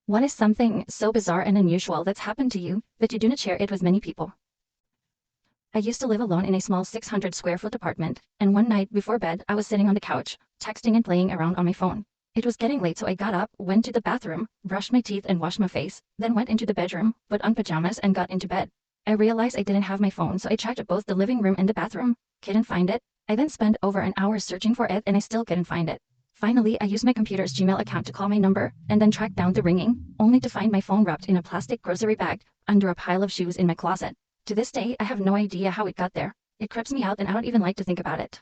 What is something so bizarre and unusual that's happened to you that you do not share it with many people? I used to live alone in a small 600 square foot apartment, and one night before bed, I was sitting on the couch, texting and playing around on my phone. It was getting late, so I got up, went to the bathroom, brushed my teeth and washed my face, then went into the bedroom, put on pajamas and got into bed. I realized I didn't have my phone, so I checked both the living room and the bathroom. Couldn't find it. I then spent over an hour searching for it and I still couldn't find it. Finally, I used my computer's Gmail account to call my number and then track down the ringing, only to find my phone wrapped in a plastic grocery bag under a pile of shoes in my closet. To this day, I have no idea how it got there. It creeps me out and I don't even like to think about it.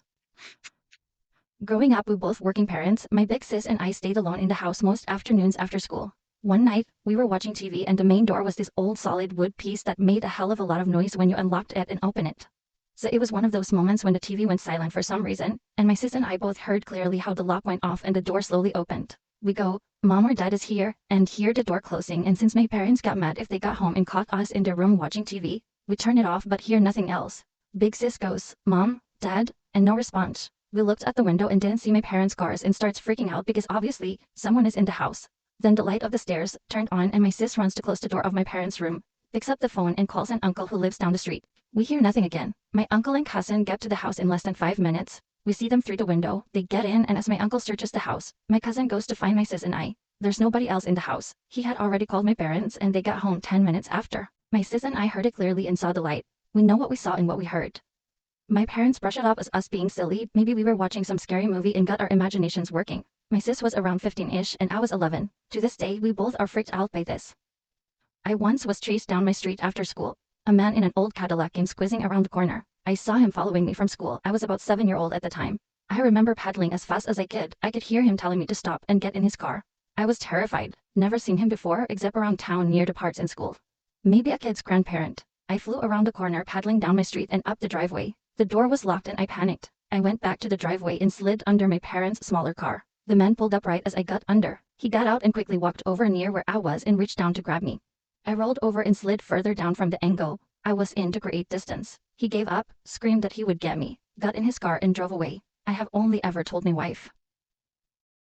Growing up with both working parents, my big sis and I stayed alone in the house most afternoons after school. One night, we were watching TV and the main door was this old solid wood piece that made a hell of a lot of noise when you unlocked it and opened it. So it was one of those moments when the TV went silent for some reason, and my sis and I both heard clearly how the lock went off and the door slowly opened. We go, "Mom or Dad is here," and hear the door closing, and since my parents got mad if they got home and caught us in their room watching TV, we turn it off but hear nothing else. Big sis goes, "Mom? Dad?" and no response. We looked at the window and didn't see my parents' cars and starts freaking out because obviously someone is in the house. Then the light of the stairs turned on and my sis runs to close the door of my parents' room, picks up the phone and calls an uncle who lives down the street. We hear nothing again. My uncle and cousin get to the house in less than 5 minutes. We see them through the window. They get in, and as my uncle searches the house, my cousin goes to find my sis and I. There's nobody else in the house. He had already called my parents and they got home 10 minutes after. My sis and I heard it clearly and saw the light. We know what we saw and what we heard. My parents brushed it off as us being silly. Maybe we were watching some scary movie and got our imaginations working. My sis was around 15-ish and I was 11. To this day, we both are freaked out by this. I once was chased down my street after school. A man in an old Cadillac came squeezing around the corner. I saw him following me from school. I was about 7-year-old at the time. I remember paddling as fast as I could. I could hear him telling me to stop and get in his car. I was terrified. Never seen him before except around town near the parks in school. Maybe a kid's grandparent. I flew around the corner paddling down my street and up the driveway. The door was locked and I panicked. I went back to the driveway and slid under my parents' smaller car. The man pulled up right as I got under. He got out and quickly walked over near where I was and reached down to grab me. I rolled over and slid further down from the angle I was in to create distance. He gave up, screamed that he would get me, got in his car and drove away. I have only ever told my wife.